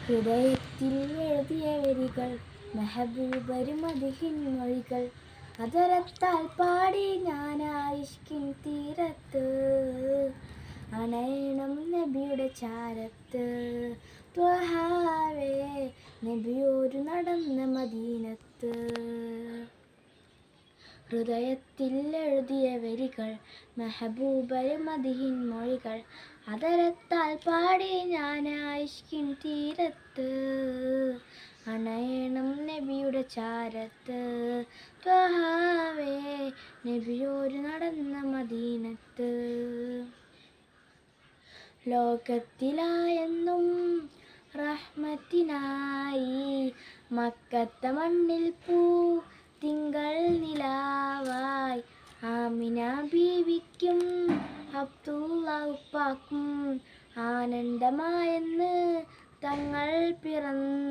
ഹൃദയത്തിൽ എഴുതിയ വരികൾ മെഹബൂബരും മദിഹിൻ മൊഴികൾ അതരത്താൽ പാടി ഞാനായിഷ്കിൻ തീരത്ത് അണയണം നബിയുടെ ചാരത്ത് ത്വഹാവേ നബിയോരു നടന്ന മദീനത്ത്. ഹൃദയത്തിൽ എഴുതിയ വരികൾ മെഹബൂബരും മദിഹിൻ മൊഴികൾ അതരത്താൽ പാടി ഞാനായിഷ്കിൻ തീരത്ത് അണയണം നബിയുടെ ചാരത്ത് ത്വഹാവേ നബിയോര് നടന്ന മദീനത്ത്. ലോകത്തിലായെന്നും റഹ്മത്തിനായി മക്കത്തെ മണ്ണിൽ പൂ തിങ്കൾ നിലാവായി ആമിന ബീവിക്കും അബ്ദുള്ള ഉപ്പാക്കും ആനന്ദമായെന്ന് തങ്ങൾ പിറന്ന